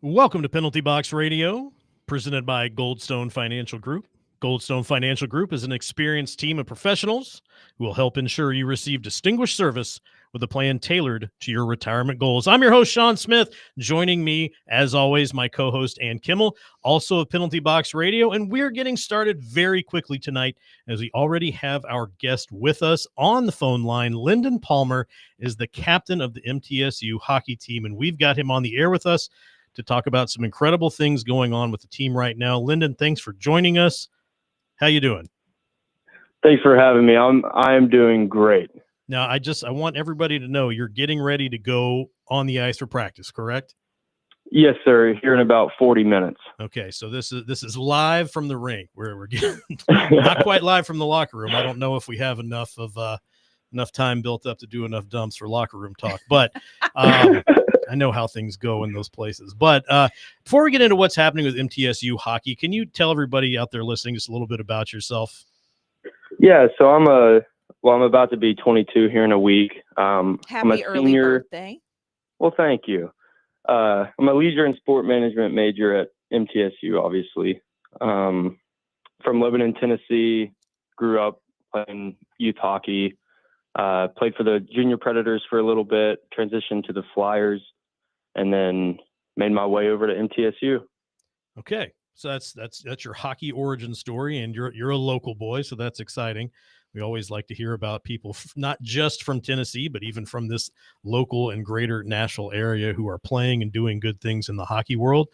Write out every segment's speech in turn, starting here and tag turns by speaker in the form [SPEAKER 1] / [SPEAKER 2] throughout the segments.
[SPEAKER 1] Welcome to Penalty Box Radio, presented by Goldstone Financial Group. Goldstone Financial Group is an experienced team of professionals who will help ensure you receive distinguished service with a plan tailored to your retirement goals. I'm your host, Sean Smith. Joining me, as always, my co-host, Ann Kimmel, also of Penalty Box Radio. And we're getting started very quickly tonight as we already have our guest with us on the phone line. Lyndon Palmer is the captain of the MTSU hockey team, and we've got him on the air with us to talk about some incredible things going on with the team right now. Lyndon, thanks for joining us. How you doing?
[SPEAKER 2] Thanks for having me. I'm doing great.
[SPEAKER 1] Now, I want everybody to know you're getting ready to go on the ice for practice, correct?
[SPEAKER 2] Yes, sir. Here in about 40 minutes.
[SPEAKER 1] Okay, so this is live from the rink. We're getting not quite live from the locker room. I don't know if we have enough time built up to do enough dumps for locker room talk, but I know how things go in those places. But before we get into what's happening with MTSU hockey, can you tell everybody out there listening just a little bit about yourself?
[SPEAKER 2] Yeah, so I'm about to be 22 here in a week.
[SPEAKER 3] Happy
[SPEAKER 2] I'm a
[SPEAKER 3] early
[SPEAKER 2] senior.
[SPEAKER 3] birthday.
[SPEAKER 2] Well, thank you. I'm a leisure and sport management major at MTSU, obviously. From Lebanon, Tennessee, grew up playing youth hockey, played for the Junior Predators for a little bit, transitioned to the Flyers, and then made my way over to MTSU.
[SPEAKER 1] Okay. So that's your hockey origin story, and you're a local boy, so that's exciting. We always like to hear about people not just from Tennessee, but even from this local and greater Nashville area who are playing and doing good things in the hockey world.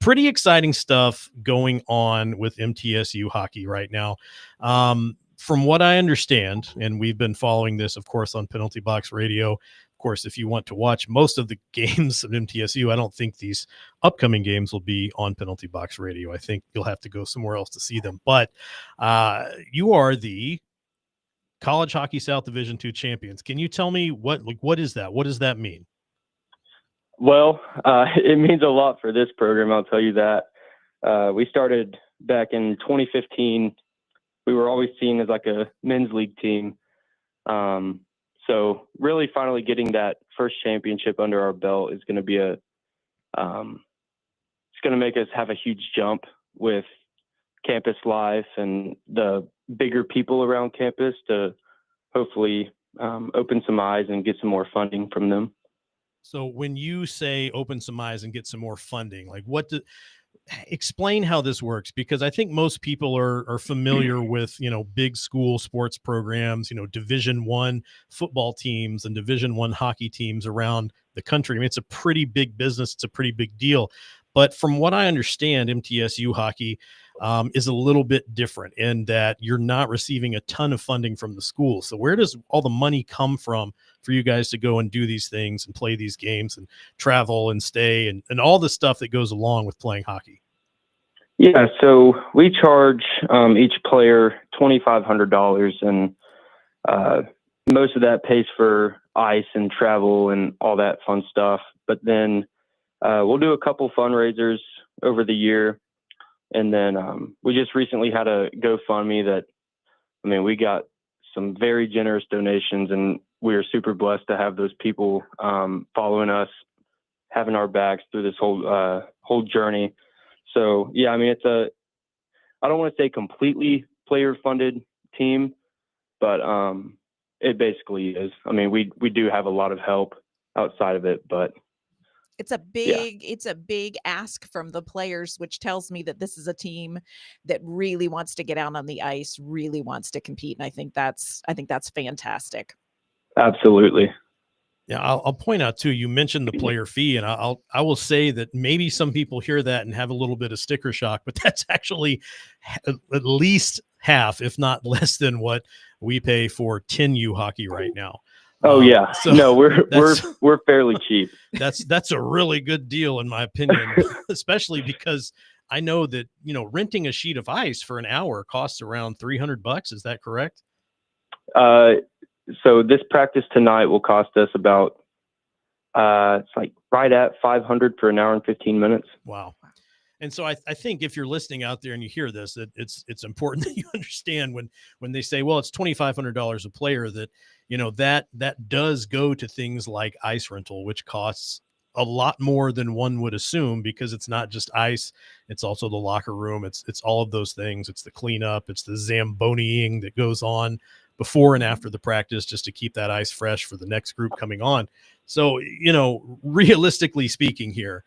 [SPEAKER 1] Pretty exciting stuff going on with MTSU hockey right now. From what I understand, and we've been following this, of course, on Penalty Box Radio. Of course, if you want to watch most of the games of MTSU, I don't think these upcoming games will be on Penalty Box Radio. I think you'll have to go somewhere else to see them. But you are the College Hockey South Division II champions. Can you tell me what is that? What does that mean?
[SPEAKER 2] Well, it means a lot for this program, I'll tell you that. We started back in 2015. We were always seen as like a men's league team. So really finally getting that first championship under our belt is going to be it's going to make us have a huge jump with campus life and the bigger people around campus to hopefully open some eyes and get some more funding from them.
[SPEAKER 1] So when you say open some eyes and get some more funding, like explain how this works, because I think most people are familiar with, big school sports programs, Division I football teams and Division I hockey teams around the country. I mean, it's a pretty big business. It's a pretty big deal. But from what I understand, MTSU hockey is a little bit different in that you're not receiving a ton of funding from the school. So where does all the money come from for you guys to go and do these things and play these games and travel and stay and all the stuff that goes along with playing hockey?
[SPEAKER 2] Yeah, so we charge each player $2,500, and most of that pays for ice and travel and all that fun stuff. But then we'll do a couple fundraisers over the year. And then we just recently had a GoFundMe we got some very generous donations, and we are super blessed to have those people following us, having our backs through this whole journey. So, yeah, I don't want to say completely player funded team, but it basically is. We do have a lot of help outside of it, but
[SPEAKER 3] it's a big ask from the players, which tells me that this is a team that really wants to get out on the ice, really wants to compete. And I think that's fantastic.
[SPEAKER 2] Absolutely.
[SPEAKER 1] Yeah, I'll point out too, you mentioned the player fee, and I will say that maybe some people hear that and have a little bit of sticker shock, but that's actually at least half, if not less than what we pay for 10U hockey right now.
[SPEAKER 2] Oh yeah. So no, we're fairly cheap.
[SPEAKER 1] That's a really good deal in my opinion, especially because I know that, renting a sheet of ice for an hour costs around $300. Is that correct?
[SPEAKER 2] So this practice tonight will cost us about, it's like right at 500 for an hour and 15 minutes.
[SPEAKER 1] Wow. And so I think if you're listening out there and you hear this, that it's important that you understand when they say, well, it's $2,500 a player, that, that does go to things like ice rental, which costs a lot more than one would assume, because it's not just ice, it's also the locker room, it's all of those things, it's the cleanup, it's the zamboniing that goes on before and after the practice just to keep that ice fresh for the next group coming on. So, realistically speaking here,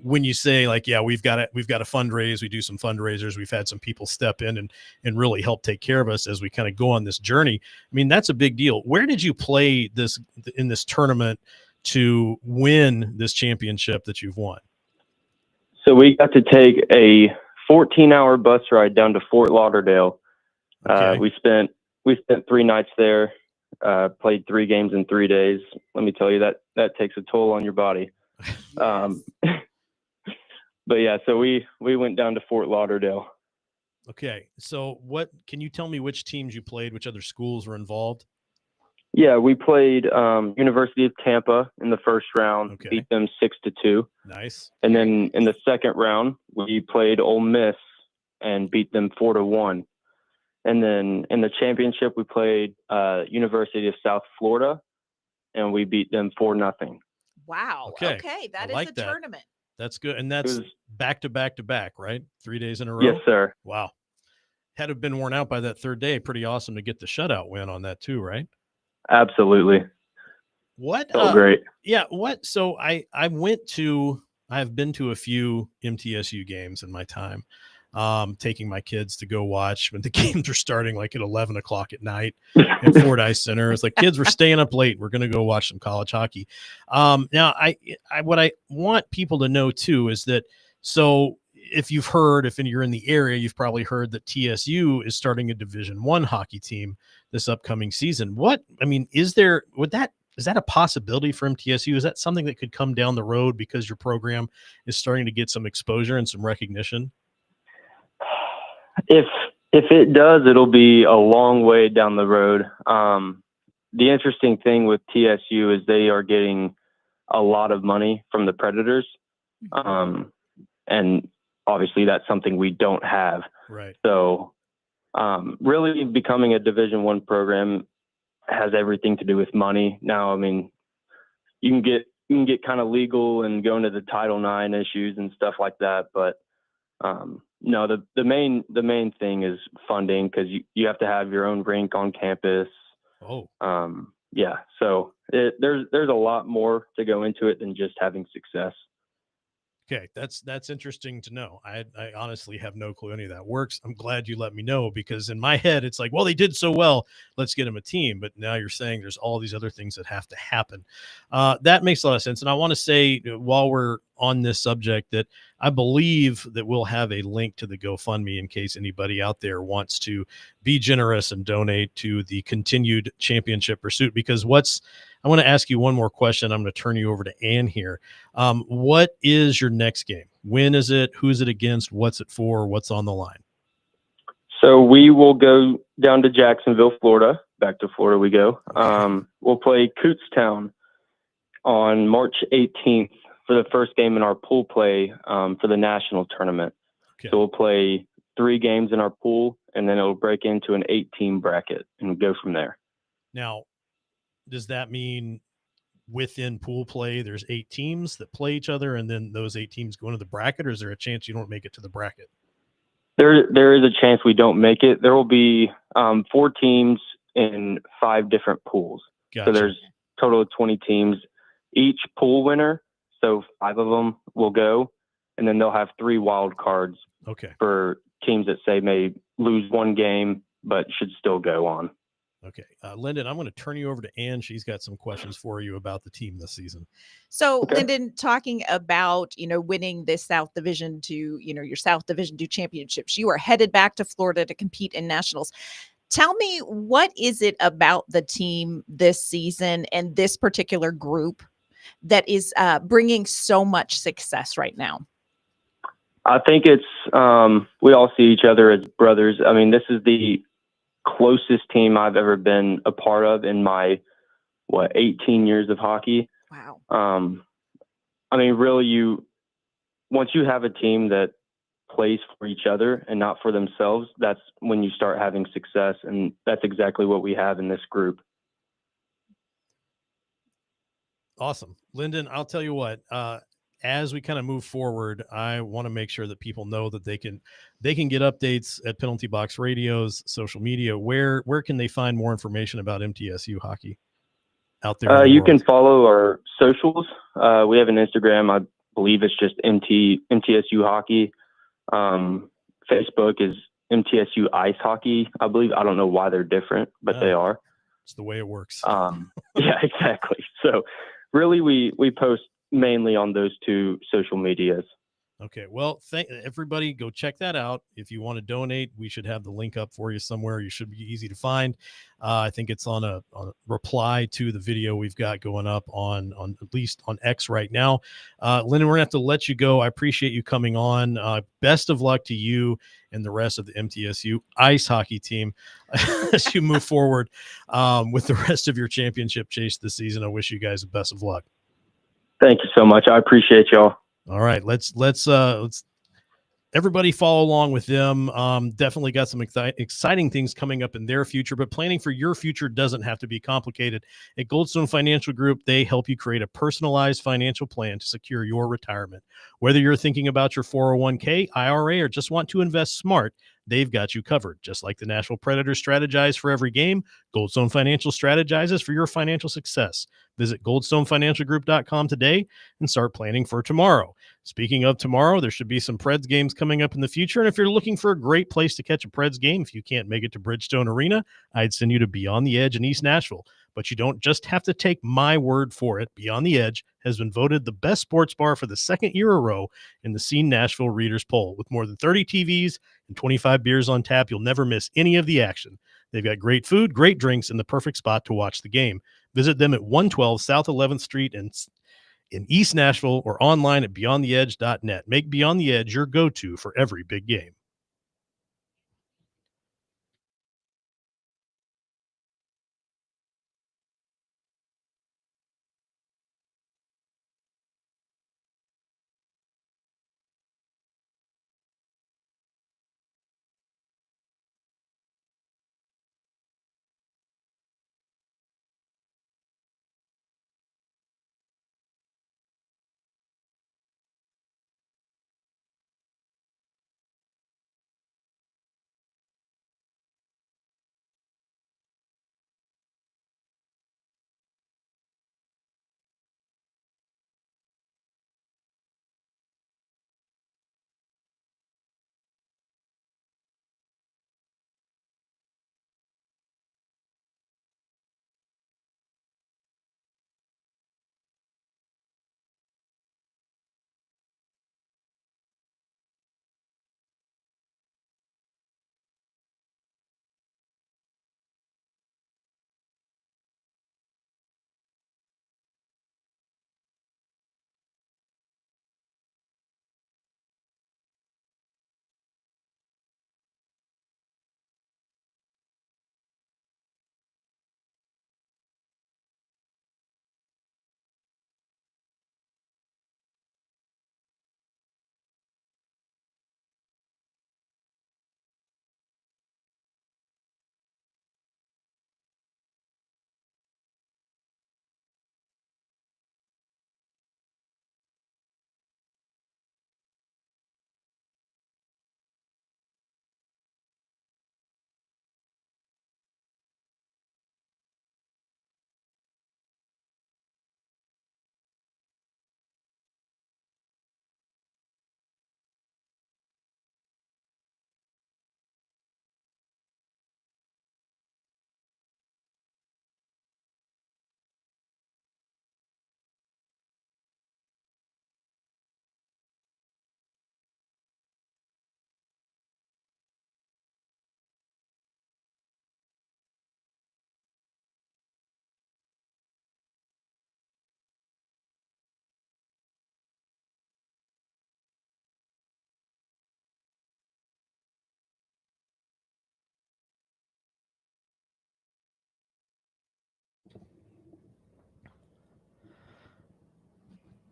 [SPEAKER 1] when you say like, yeah, we've got to fundraise, we do some fundraisers, we've had some people step in and really help take care of us as we kind of go on this journey. I mean, that's a big deal. Where did you play this in this tournament to win this championship that you've won?
[SPEAKER 2] So we got to take a 14-hour bus ride down to Fort Lauderdale.
[SPEAKER 1] Okay.
[SPEAKER 2] We spent 3 nights there, played 3 games in 3 days. Let me tell you, that takes a toll on your body. But yeah, so we went down to Fort Lauderdale.
[SPEAKER 1] Okay. So what can you tell me which teams you played, which other schools were involved?
[SPEAKER 2] Yeah, we played University of Tampa in the first round,
[SPEAKER 1] Okay.
[SPEAKER 2] beat them 6-2.
[SPEAKER 1] Nice.
[SPEAKER 2] And then in the second round, we played Ole Miss and beat them 4-1. And then in the championship, we played University of South Florida, and we beat them 4-0.
[SPEAKER 3] Wow. Okay. That is a tournament.
[SPEAKER 1] That's good. And that's back to back, right? 3 days in a row?
[SPEAKER 2] Yes, sir.
[SPEAKER 1] Wow. Had to have been worn out by that third day. Pretty awesome to get the shutout win on that too, right?
[SPEAKER 2] Absolutely.
[SPEAKER 1] What?
[SPEAKER 2] Felt great.
[SPEAKER 1] Yeah. What? So I've been to a few MTSU games in my time, taking my kids to go watch when the games are starting like at 11 o'clock at night at Fordyce Center. It's like, kids, we're staying up late. We're going to go watch some college hockey. Now what I want people to know too is that, so if you're in the area, you've probably heard that TSU is starting a Division I hockey team this upcoming season. Is that a possibility for MTSU? Is that something that could come down the road because your program is starting to get some exposure and some recognition?
[SPEAKER 2] If it does, it'll be a long way down the road. The interesting thing with TSU is they are getting a lot of money from the Predators. And obviously that's something we don't have.
[SPEAKER 1] Right.
[SPEAKER 2] So really becoming a Division I program has everything to do with money. Now, I mean, you can get kind of legal and go into the Title IX issues and stuff like that, but no, the main thing is funding, because you have to have your own rink on campus.
[SPEAKER 1] Oh.
[SPEAKER 2] Yeah. So there's a lot more to go into it than just having success.
[SPEAKER 1] Okay, that's interesting to know. I honestly have no clue any of that works. I'm glad you let me know, because in my head it's like, well, they did so well, let's get them a team. But now you're saying there's all these other things that have to happen. That makes a lot of sense. And I want to say, while we're on this subject, that I believe that we'll have a link to the GoFundMe in case anybody out there wants to be generous and donate to the continued championship pursuit. Because I want to ask you one more question. I'm going to turn you over to Ann here. What is your next game? When is it? Who's it against? What's it for? What's on the line?
[SPEAKER 2] So we will go down to Jacksonville, Florida. Back to Florida we go. We'll play Kutztown on March 18th for the first game in our pool play for the national tournament.
[SPEAKER 1] Okay.
[SPEAKER 2] So we'll play 3 games in our pool, and then it'll break into an 8-team bracket and go from there.
[SPEAKER 1] Now, does that mean within pool play there's 8 teams that play each other, and then those 8 teams go into the bracket, or is there a chance you don't make it to the bracket?
[SPEAKER 2] There is a chance we don't make it. There will be 4 teams in 5 different pools.
[SPEAKER 1] Gotcha.
[SPEAKER 2] So there's a total of 20 teams. Each pool winner, so 5 of them will go, and then they'll have 3 wild cards.
[SPEAKER 1] Okay.
[SPEAKER 2] For teams that say may lose 1 game but should still go on.
[SPEAKER 1] Okay. Lyndon, I'm going to turn you over to Ann. She's got some questions for you about the team this season.
[SPEAKER 3] So,
[SPEAKER 2] Okay.
[SPEAKER 3] Lyndon, talking about, winning this South Division to, your South Division 2 championships, you are headed back to Florida to compete in nationals. Tell me, what is it about the team this season and this particular group that is bringing so much success right now?
[SPEAKER 2] I think it's we all see each other as brothers. I mean, this is the closest team I've ever been a part of in my 18 years of hockey.
[SPEAKER 3] Wow.
[SPEAKER 2] I mean, really, once you have a team that plays for each other and not for themselves, that's when you start having success, and that's exactly what we have in this group.
[SPEAKER 1] Awesome. Lyndon, I'll tell you what, as we kind of move forward, I want to make sure that people know that they can get updates at Penalty Box Radio's social media. Where can they find more information about MTSU hockey out there in the
[SPEAKER 2] You
[SPEAKER 1] world?
[SPEAKER 2] can follow our socials. We have an Instagram. I believe it's just MTSU Hockey. Facebook is MTSU Ice Hockey, I believe. I don't know why they're different, but they are.
[SPEAKER 1] It's the way it works.
[SPEAKER 2] Yeah, exactly. So really, we post mainly on those two social medias.
[SPEAKER 1] Okay. Well, everybody go check that out. If you want to donate, we should have the link up for you somewhere. You should be easy to find. I think it's on a reply to the video we've got going up on at least on X right now. Lyndon, we're gonna have to let you go. I appreciate you coming on. Best of luck to you and the rest of the MTSU ice hockey team as you move forward with the rest of your championship chase this season. I wish you guys the best of luck.
[SPEAKER 2] Thank you so much. I appreciate y'all.
[SPEAKER 1] All right, let's everybody follow along with them. Definitely got some exciting things coming up in their future, but planning for your future doesn't have to be complicated. At Goldstone Financial Group, they help you create a personalized financial plan to secure your retirement. Whether you're thinking about your 401k, IRA, or just want to invest smart, they've got you covered. Just like the Nashville Predators strategize for every game, Goldstone Financial strategizes for your financial success. Visit goldstonefinancialgroup.com today and start planning for tomorrow. Speaking of tomorrow, there should be some Preds games coming up in the future. And if you're looking for a great place to catch a Preds game, if you can't make it to Bridgestone Arena, I'd send you to Beyond the Edge in East Nashville. But you don't just have to take my word for it. Beyond the Edge has been voted the best sports bar for the second year in a row in the Scene Nashville Readers Poll. With more than 30 TVs and 25 beers on tap, you'll never miss any of the action. They've got great food, great drinks, and the perfect spot to watch the game. Visit them at 112 South 11th Street in East Nashville or online at beyondtheedge.net. Make Beyond the Edge your go-to for every big game.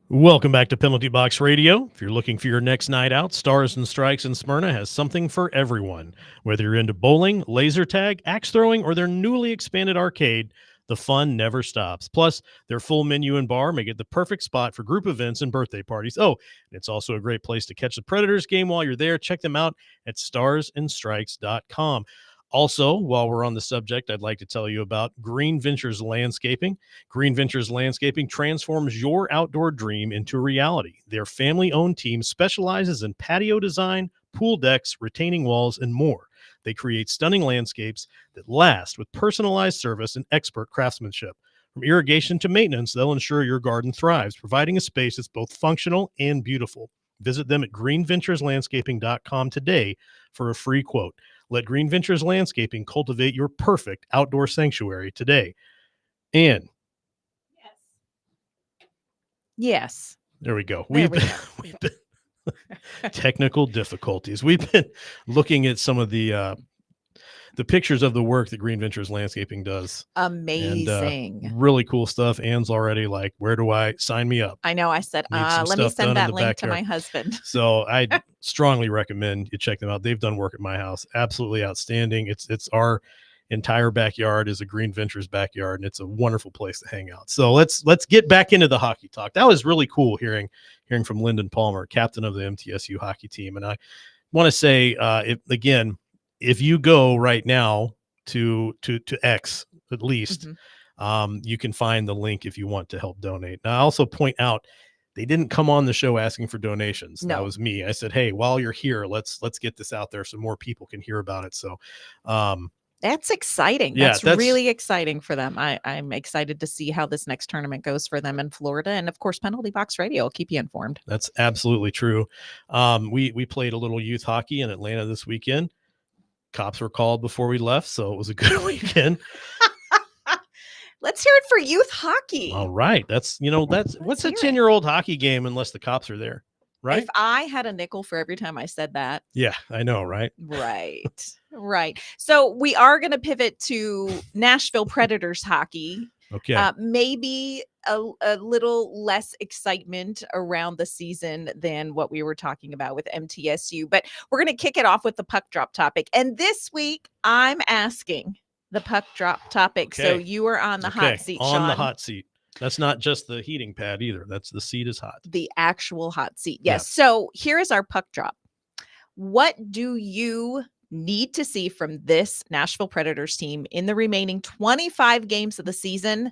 [SPEAKER 1] Welcome back to Penalty Box Radio. If you're looking for your next night out, Stars and Strikes in Smyrna has something for everyone. Whether you're into bowling, laser tag, axe throwing, or their newly expanded arcade, The fun never stops. Plus, their full menu and bar make it the perfect spot for group events and birthday parties. Oh, and it's also a great place to catch the Predators game while you're there. Check them out at starsandstrikes.com. Also, while we're on the subject, I'd like to tell you about Green Ventures Landscaping. Green Ventures Landscaping transforms your outdoor dream into reality. Their family-owned team specializes in patio design, pool decks, retaining walls, and more. They create stunning landscapes that last with personalized service and expert craftsmanship. From irrigation to maintenance, they'll ensure your garden thrives, providing a space that's both functional and beautiful. Visit them at greenventureslandscaping.com today for a free quote. Let Green Ventures Landscaping cultivate your perfect outdoor sanctuary today. And
[SPEAKER 3] Yes.
[SPEAKER 1] there we go.
[SPEAKER 3] There we go.
[SPEAKER 1] We've been technical difficulties. We've been looking at some of the pictures of the work that Green Ventures Landscaping does.
[SPEAKER 3] Amazing.
[SPEAKER 1] Really cool stuff. Anne's already like, where do I sign me up?
[SPEAKER 3] I know. I said,
[SPEAKER 1] Need some
[SPEAKER 3] let me
[SPEAKER 1] stuff done in
[SPEAKER 3] send that
[SPEAKER 1] the
[SPEAKER 3] link to
[SPEAKER 1] backyard.
[SPEAKER 3] my husband.
[SPEAKER 1] So I strongly recommend you check them out. They've done work at my house. Absolutely outstanding. It's our entire backyard is a Green Ventures backyard, and it's a wonderful place to hang out. So let's get back into the hockey talk. That was really cool hearing from Lyndon Palmer, captain of the MTSU hockey team. And I want to say, if you go right now to X at least, you can find the link if you want to help donate. Now, I also point out they didn't come on the show asking for donations.
[SPEAKER 3] No.
[SPEAKER 1] That was me. I said, hey, while you're here, let's get this out there so more people can hear about it. So
[SPEAKER 3] that's exciting.
[SPEAKER 1] Yeah,
[SPEAKER 3] That's really exciting for them. I'm excited to see how this next tournament goes for them in Florida. And of course, Penalty Box Radio will keep you informed.
[SPEAKER 1] That's absolutely true. We played a little youth hockey in Atlanta this weekend. Cops were called before we left, so it was a good weekend.
[SPEAKER 3] Let's hear it for youth hockey.
[SPEAKER 1] All right. What's a
[SPEAKER 3] hear it.
[SPEAKER 1] 10-year-old hockey game unless the cops are there, right?
[SPEAKER 3] If I had a nickel for every time I said that.
[SPEAKER 1] Yeah, I know, right?
[SPEAKER 3] Right. So we are going to pivot to Nashville Predators hockey.
[SPEAKER 1] Okay.
[SPEAKER 3] Maybe a little less excitement around the season than what we were talking about with MTSU, but we're going to kick it off with the puck drop topic. And this week I'm asking the puck drop topic.
[SPEAKER 1] Okay.
[SPEAKER 3] So you are on the hot seat,
[SPEAKER 1] on
[SPEAKER 3] Sean.
[SPEAKER 1] the hot seat. That's not just the heating pad either. That's the seat is hot.
[SPEAKER 3] The actual hot seat. Yes. So here is our puck drop. What do you need to see from this Nashville Predators team in the remaining 25 games of the season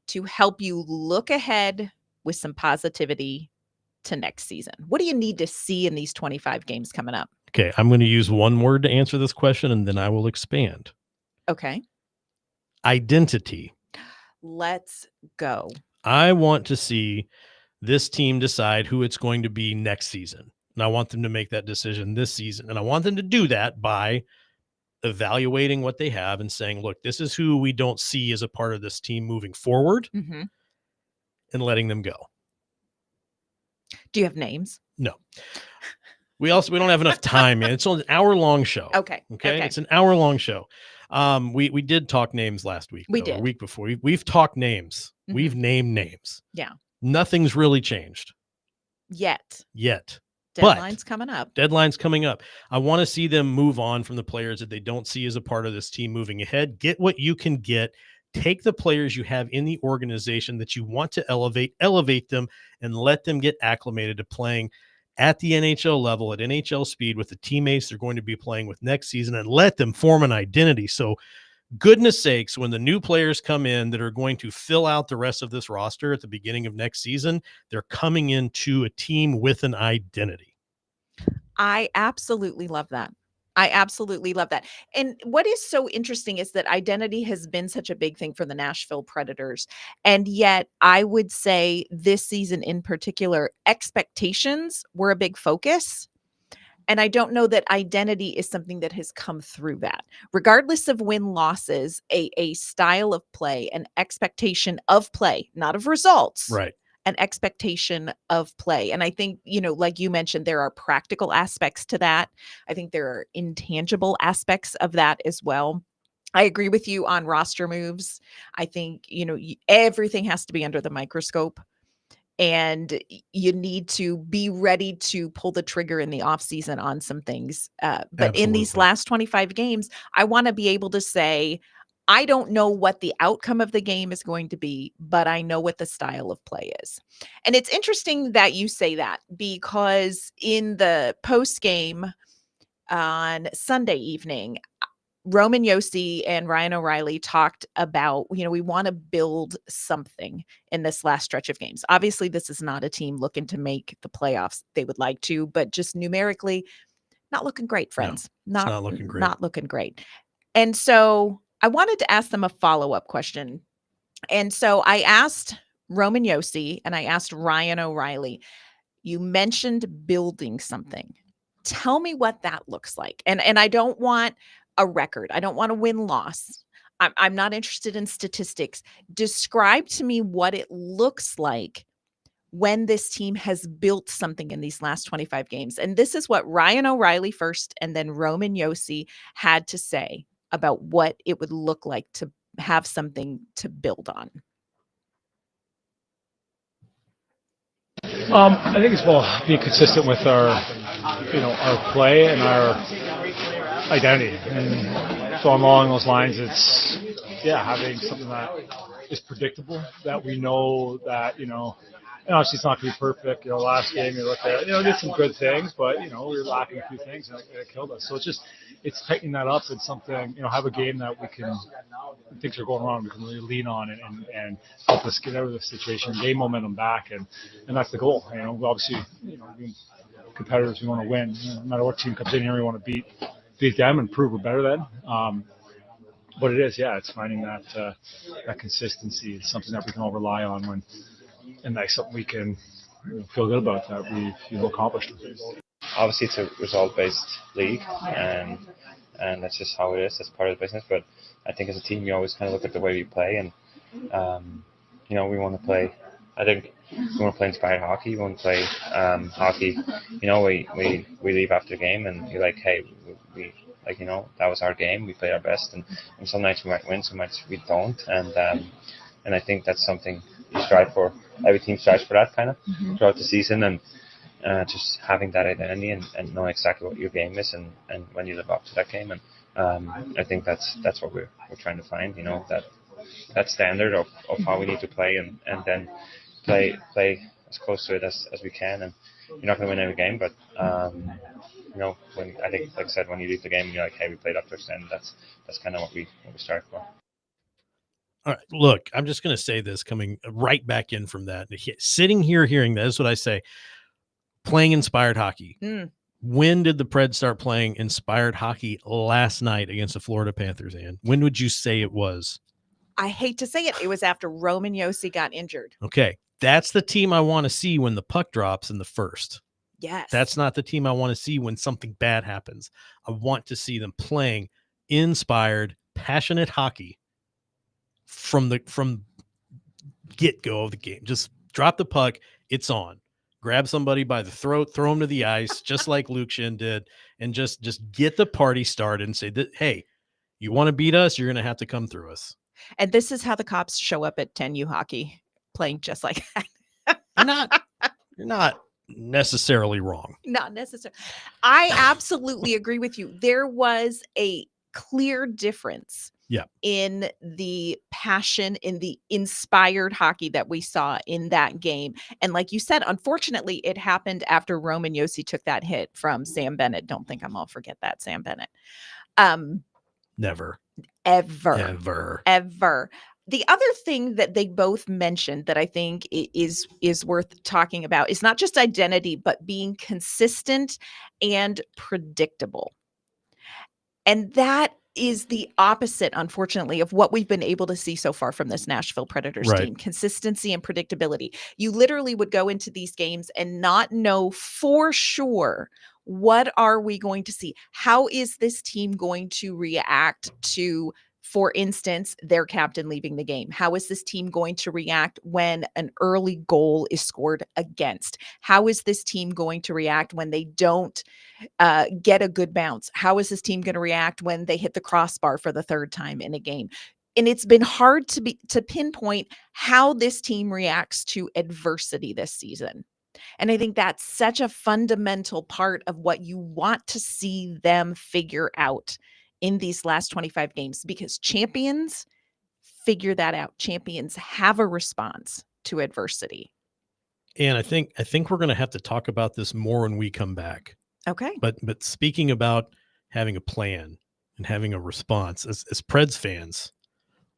[SPEAKER 3] to help you look ahead with some positivity to next season? What do you need to see in these 25 games coming up?
[SPEAKER 1] Okay. I'm going to use one word to answer this question, and then I will expand.
[SPEAKER 3] Okay.
[SPEAKER 1] Identity.
[SPEAKER 3] Let's go.
[SPEAKER 1] I want to see this team decide who it's going to be next season. And I want them to make that decision this season. And I want them to do that by evaluating what they have and saying, look, this is who we don't see as a part of this team moving forward, and letting them go.
[SPEAKER 3] Do you have names?
[SPEAKER 1] No. We don't have enough time, man. It's only an hour-long show.
[SPEAKER 3] Okay.
[SPEAKER 1] It's an hour-long show. We did talk names last week.
[SPEAKER 3] We
[SPEAKER 1] though,
[SPEAKER 3] did.
[SPEAKER 1] A week before. We've talked names. We've named names.
[SPEAKER 3] Yeah.
[SPEAKER 1] Nothing's really changed
[SPEAKER 3] Yet.
[SPEAKER 1] But
[SPEAKER 3] Deadline's coming up.
[SPEAKER 1] Deadline's coming up. I want to see them move on from the players that they don't see as a part of this team moving ahead. Get what you can get. Take the players you have in the organization that you want to elevate them, and let them get acclimated to playing at the NHL level, at NHL speed, with the teammates they're going to be playing with next season, and let them form an identity. So goodness sakes, when the new players come in that are going to fill out the rest of this roster at the beginning of next season, they're coming into a team with an identity.
[SPEAKER 3] I absolutely love that. And what is so interesting is that identity has been such a big thing for the Nashville Predators. And yet I would say this season in particular, expectations were a big focus. And I don't know that identity is something that has come through that. Regardless of win-losses, a style of play, an expectation of play, not of results.
[SPEAKER 1] Right.
[SPEAKER 3] An expectation of play. And I think, like you mentioned, there are practical aspects to that. I think there are intangible aspects of that as well. I agree with you on roster moves. I think, everything has to be under the microscope, and you need to be ready to pull the trigger in the offseason on some things. But in these
[SPEAKER 1] Absolutely.
[SPEAKER 3] last 25 games, I want to be able to say, I don't know what the outcome of the game is going to be, but I know what the style of play is. And it's interesting that you say that, because in the post game on Sunday evening, Roman Yossi and Ryan O'Reilly talked about, we want to build something in this last stretch of games. Obviously, this is not a team looking to make the playoffs. They would like to, but just numerically, not looking great,
[SPEAKER 1] No,
[SPEAKER 3] friends.
[SPEAKER 1] it's not looking great.
[SPEAKER 3] Not looking great. And so I wanted to ask them a follow-up question. And so I asked Roman Yossi and I asked Ryan O'Reilly, you mentioned building something. Tell me what that looks like. And I don't want a record. I don't want a win-loss. I'm not interested in statistics. Describe to me what it looks like when this team has built something in these last 25 games. And this is what Ryan O'Reilly first and then Roman Yossi had to say about what it would look like to have something to build on.
[SPEAKER 4] I think it's being consistent with our play and our identity. And so along those lines, it's having something that is predictable, that we know that and obviously it's not going to be perfect. Last game you look at, did some good things, but we were lacking a few things and it killed us. So it's tightening that up and something. Have a game that we can, things are going wrong, we can really lean on and help us get out of the situation, gain momentum back, and that's the goal. Obviously, competitors, we want to win. No matter what team comes in here, we want to beat them and prove we're better than. But it's finding that consistency is something that we can all rely on when. And that's something we can feel good about, that we've accomplished.
[SPEAKER 5] Obviously, it's a result-based league, and that's just how it is. That's part of the business. But I think as a team, you always kind of look at the way we play, and we want to play. I think we want to play inspired hockey. We want to play hockey. We leave after the game, and you're like, hey, we that was our game. We played our best, and some nights we might win, some nights we don't, and I think that's something you strive for. Every team strives for that kind of throughout the season, and just having that identity and knowing exactly what your game is and when you live up to that game. And I think that's what we're trying to find. That standard of how we need to play, and then play as close to it as we can. And you're not going to win every game, but when I think, like I said, when you leave the game and you're like, hey, we played up to extend. That's kind of what we strive for.
[SPEAKER 1] All right, look, I'm just going to say this coming right back in from that. Sitting here hearing that is what I say. Playing inspired hockey. When did the Preds start playing inspired hockey last night against the Florida Panthers, Ann? When would you say it was?
[SPEAKER 3] I hate to say it. It was after Roman Yossi got injured.
[SPEAKER 1] Okay, that's the team I want to see when the puck drops in the first.
[SPEAKER 3] Yes.
[SPEAKER 1] That's not the team I want to see when something bad happens. I want to see them playing inspired, passionate hockey from get-go of the game. Just drop the puck, it's on. Grab somebody by the throat, throw them to the ice, just like Luke Schenn did, and just get the party started and say that, hey, you want to beat us, you're going to have to come through us.
[SPEAKER 3] And this is how the Cops show up at 10U hockey, playing just like that.
[SPEAKER 1] You're not necessarily wrong.
[SPEAKER 3] Not necessarily. I absolutely agree with you. There was a clear difference in the passion, in the inspired hockey that we saw in that game. And like you said, unfortunately, it happened after Roman Yossi took that hit from Sam Bennett. Don't think I'm all forget that, Sam Bennett.
[SPEAKER 1] Never.
[SPEAKER 3] Ever. The other thing that they both mentioned that I think is worth talking about is not just identity, but being consistent and predictable. And that is the opposite, unfortunately, of what we've been able to see so far from this Nashville Predators team. Consistency and predictability. You literally would go into these games and not know for sure, what are we going to see? How is this team going to react to, for instance, their captain leaving the game? How is this team going to react when an early goal is scored against? How is this team going to react when they don't get a good bounce? How is this team going to react when they hit the crossbar for the third time in a game? And it's been hard to pinpoint how this team reacts to adversity this season. And I think that's such a fundamental part of what you want to see them figure out in these last 25 games because champions figure that out. Champions have a response to adversity.
[SPEAKER 1] And I think we're going to have to talk about this more when we come back.
[SPEAKER 3] Okay.
[SPEAKER 1] But speaking about having a plan and having a response, as Preds fans,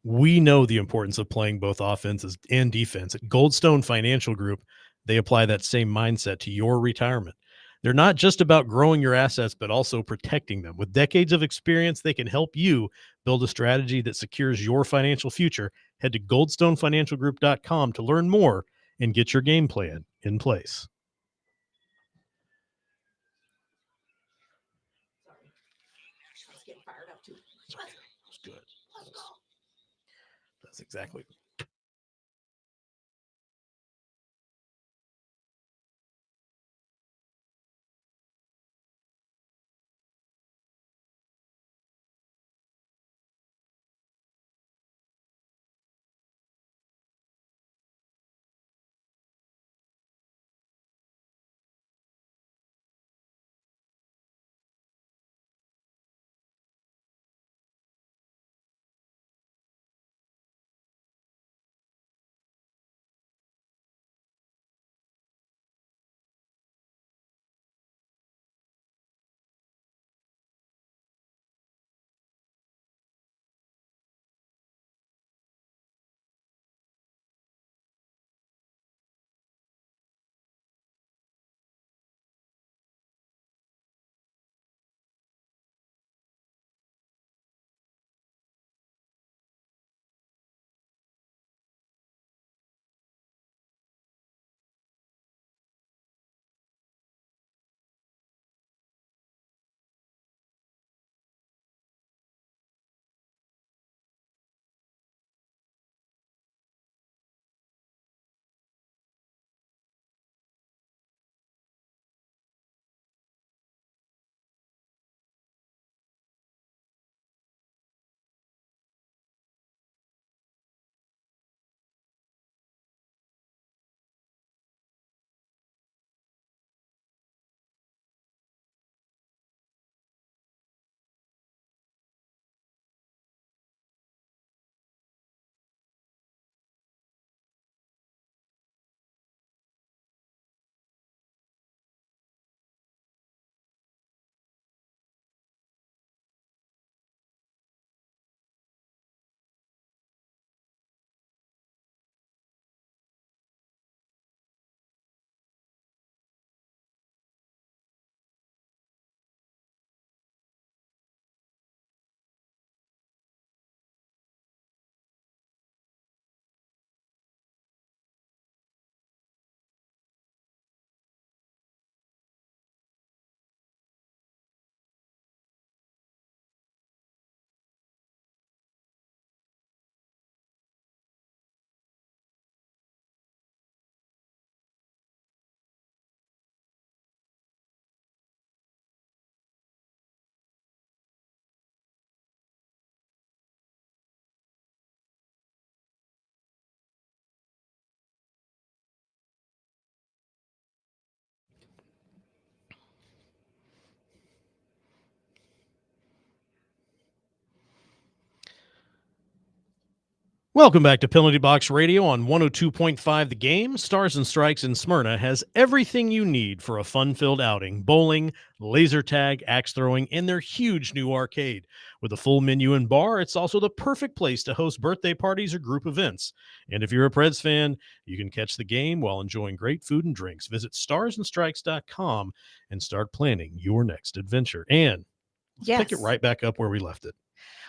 [SPEAKER 1] we know the importance of playing both offenses and defense. At Goldstone Financial Group, they apply that same mindset to your retirement. They're not just about growing your assets, but also protecting them. With decades of experience, they can help you build a strategy that secures your financial future. Head to goldstonefinancialgroup.com to learn more and get your game plan in place. It's okay. It's good. That's exactly. Welcome back to Penalty Box Radio on 102.5 The Game. Stars and Strikes in Smyrna has everything you need for a fun-filled outing. Bowling, laser tag, axe throwing, and their huge new arcade. With a full menu and bar, it's also the perfect place to host birthday parties or group events. And if you're a Preds fan, you can catch the game while enjoying great food and drinks. Visit starsandstrikes.com and start planning your next adventure. And let's pick it right back up where we left it.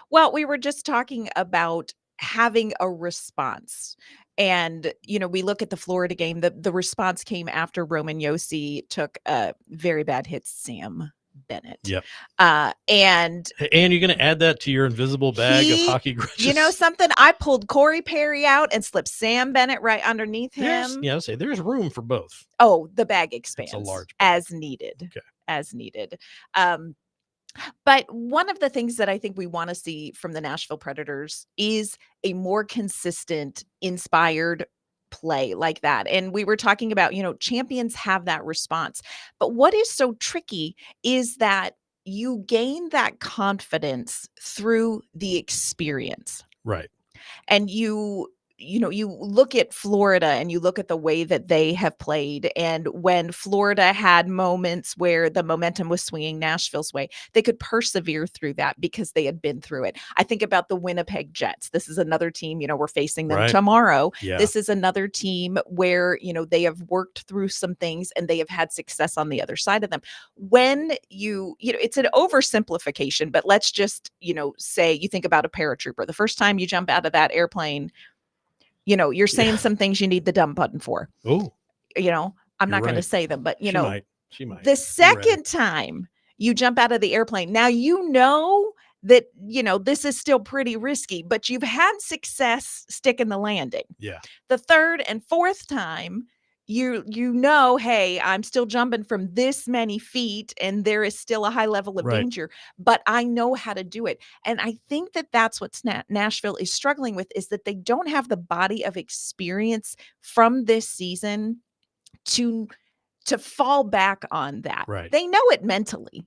[SPEAKER 3] Well, we were just talking about having a response. And, you know, we look at the Florida game, the response came after Roman Josi took a very bad hit, Sam Bennett.
[SPEAKER 1] Yep.
[SPEAKER 3] And
[SPEAKER 1] you're going to add that to your invisible bag of hockey grudges.
[SPEAKER 3] You know something? I pulled Corey Perry out and slipped Sam Bennett right underneath him.
[SPEAKER 1] There's room for both.
[SPEAKER 3] Oh, the bag expands.
[SPEAKER 1] It's a large bag.
[SPEAKER 3] As needed.
[SPEAKER 1] Okay.
[SPEAKER 3] As needed. But one of the things that I think we want to see from the Nashville Predators is a more consistent, inspired play like that. And we were talking about, you know, champions have that response. But what is so tricky is that, you gain that confidence through the experience.
[SPEAKER 1] Right.
[SPEAKER 3] And you look at Florida and you look at the way that they have played, and when Florida had moments where the momentum was swinging Nashville's way, they could persevere through that because they had been through it. I think about the Winnipeg Jets. This is another team, we're facing them
[SPEAKER 1] Right.
[SPEAKER 3] tomorrow.
[SPEAKER 1] Yeah.
[SPEAKER 3] This is another team where, they have worked through some things and they have had success on the other side of them. When it's an oversimplification, but let's just, say you think about a paratrooper. The first time you jump out of that airplane, you're saying some things you need the dumb button for.
[SPEAKER 1] Oh,
[SPEAKER 3] I'm
[SPEAKER 1] You're
[SPEAKER 3] not going to
[SPEAKER 1] right.
[SPEAKER 3] say them, but
[SPEAKER 1] she might. She might.
[SPEAKER 3] the
[SPEAKER 1] You're right.
[SPEAKER 3] second time you jump out of the airplane, now that this is still pretty risky, but you've had success sticking the landing.
[SPEAKER 1] Yeah.
[SPEAKER 3] The third and fourth time, hey, I'm still jumping from this many feet and there is still a high level of
[SPEAKER 1] Right.
[SPEAKER 3] danger, but I know how to do it. And I think that that's what Nashville is struggling with, is that they don't have the body of experience from this season to fall back on that.
[SPEAKER 1] Right.
[SPEAKER 3] They know it mentally.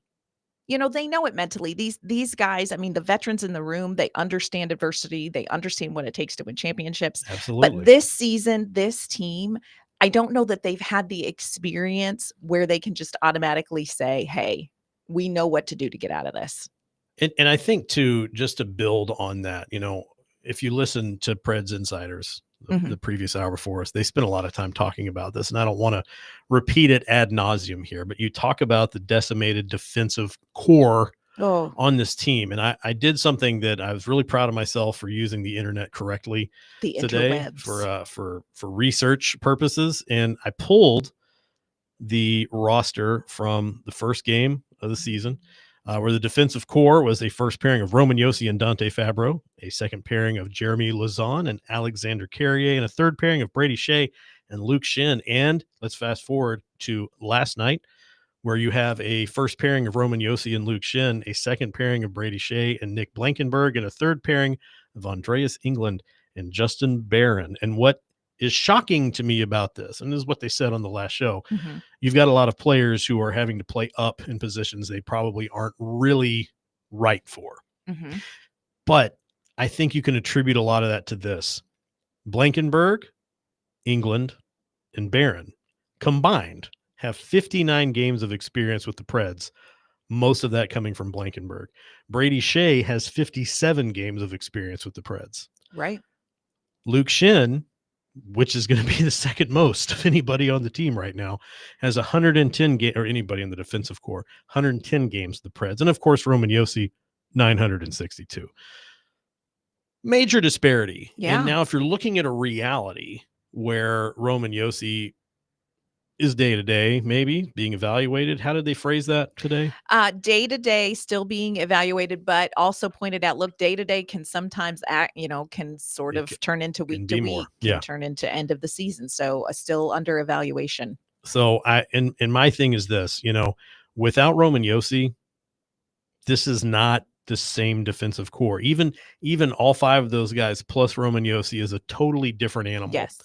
[SPEAKER 3] They know it mentally. These guys, the veterans in the room, they understand adversity. They understand what it takes to win championships.
[SPEAKER 1] Absolutely.
[SPEAKER 3] But this season, this team, I don't know that they've had the experience where they can just automatically say, hey, we know what to do to get out of this.
[SPEAKER 1] And I think too, just to build on that, if you listen to Preds Insiders, the previous hour before us, they spent a lot of time talking about this, and I don't want to repeat it ad nauseum here, but you talk about the decimated defensive core on this team. And I did something that I was really proud of myself for using the internet correctly
[SPEAKER 3] The
[SPEAKER 1] today
[SPEAKER 3] interwebs.
[SPEAKER 1] for research purposes. And I pulled the roster from the first game of the season, where the defensive core was a first pairing of Roman Josi and Dante Fabro, a second pairing of Jeremy Lauzon and Alexander Carrier, and a third pairing of Brady Shea and Luke Shin. And let's fast forward to last night, where you have a first pairing of Roman Josi and Luke Shin, a second pairing of Brady Shea and Nick Blankenberg, and a third pairing of Andreas England and Justin Barron. And what is shocking to me about this, and this is what they said on the last show, you've got a lot of players who are having to play up in positions they probably aren't really right for. But I think you can attribute a lot of that to this. Blankenberg, England, and Barron combined have 59 games of experience with the Preds, most of that coming from Blankenberg. Brady Shea has 57 games of experience with the Preds.
[SPEAKER 3] Right.
[SPEAKER 1] Luke Shin, which is going to be the second most of anybody on the team right now, has 110 games, or anybody in the defensive core, 110 games with the Preds. And of course, Roman Josi, 962. Major disparity.
[SPEAKER 3] Yeah.
[SPEAKER 1] And now if you're looking at a reality where Roman Josi is day to day, maybe being evaluated. How did they phrase that today?
[SPEAKER 3] Day to day still being evaluated, but also pointed out, look, day to day can sometimes act, can sort of turn into week to week, can turn into end of the season. So still under evaluation.
[SPEAKER 1] So and my thing is this, without Roman Josi, this is not the same defensive core. Even all five of those guys plus Roman Josi is a totally different animal.
[SPEAKER 3] Yes.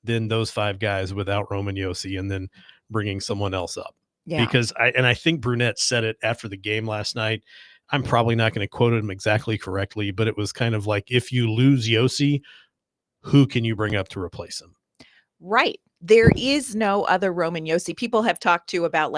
[SPEAKER 1] Than those five guys without Roman Josi, and then bringing someone else up.
[SPEAKER 3] Yeah.
[SPEAKER 1] Because I think Brunette said it after the game last night. I'm probably not going to quote him exactly correctly, but it was kind of like, if you lose Josi, who can you bring up to replace him?
[SPEAKER 3] Right. There is no other Roman Josi. People have talked to about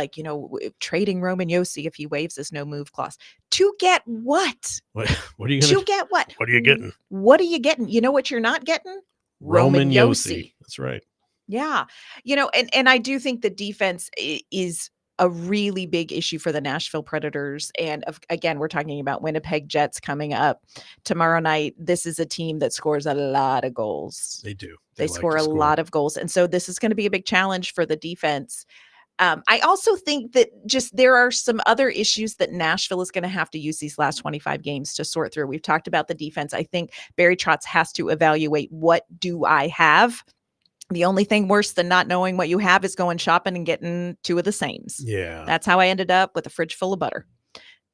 [SPEAKER 3] trading Roman Josi if he waives his no move clause. To get what?
[SPEAKER 1] What are you going to
[SPEAKER 3] get what?
[SPEAKER 1] What are you getting?
[SPEAKER 3] What are you getting? You know what you're not getting?
[SPEAKER 1] Roman Josi. That's right.
[SPEAKER 3] Yeah. And I do think the defense is a really big issue for the Nashville Predators. And again, we're talking about Winnipeg Jets coming up tomorrow night. This is a team that scores a lot of goals.
[SPEAKER 1] They do.
[SPEAKER 3] They score a lot of goals. And so this is going to be a big challenge for the defense. I also think that there are some other issues that Nashville is going to have to use these last 25 games to sort through. We've talked about the defense. I think Barry Trotz has to evaluate, what do I have? The only thing worse than not knowing what you have is going shopping and getting two of the sames.
[SPEAKER 1] Yeah.
[SPEAKER 3] That's how I ended up with a fridge full of butter.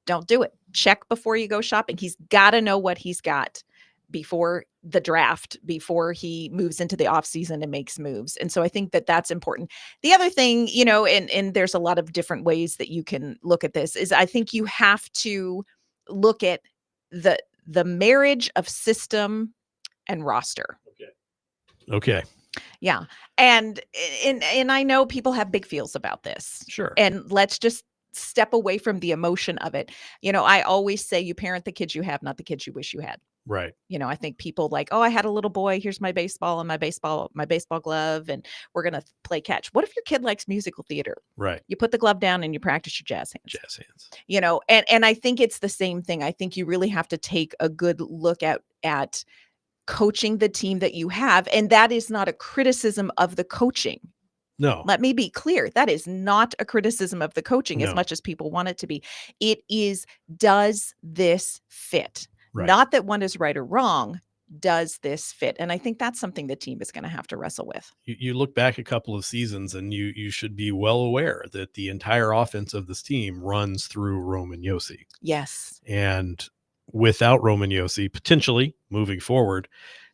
[SPEAKER 3] Don't do it. Check before you go shopping. He's got to know what he's got before the draft before he moves into the offseason and makes moves. And so I think that that's important. The other thing, and there's a lot of different ways that you can look at this, is I think you have to look at the marriage of system and roster.
[SPEAKER 1] Okay.
[SPEAKER 3] Yeah. And I know people have big feels about this.
[SPEAKER 1] Sure.
[SPEAKER 3] And let's just step away from the emotion of it. I always say you parent the kids you have, not the kids you wish you had.
[SPEAKER 1] Right.
[SPEAKER 3] I think people like, oh, I had a little boy. Here's my baseball and my baseball glove, and we're going to play catch. What if your kid likes musical theater?
[SPEAKER 1] Right.
[SPEAKER 3] You put the glove down and you practice your jazz hands.
[SPEAKER 1] Jazz hands.
[SPEAKER 3] And I think it's the same thing. I think you really have to take a good look at coaching the team that you have. And that is not a criticism of the coaching.
[SPEAKER 1] No.
[SPEAKER 3] Let me be clear. That is not a criticism of the coaching as
[SPEAKER 1] No.
[SPEAKER 3] much as people want it to be. It is, does this fit?
[SPEAKER 1] Right.
[SPEAKER 3] Not that one is right or wrong. Does this fit? And I think that's something the team is going to have to wrestle with.
[SPEAKER 1] You look back a couple of seasons and you should be well aware that the entire offense of this team runs through Roman Josi.
[SPEAKER 3] Yes.
[SPEAKER 1] And without Roman Josi, potentially moving forward,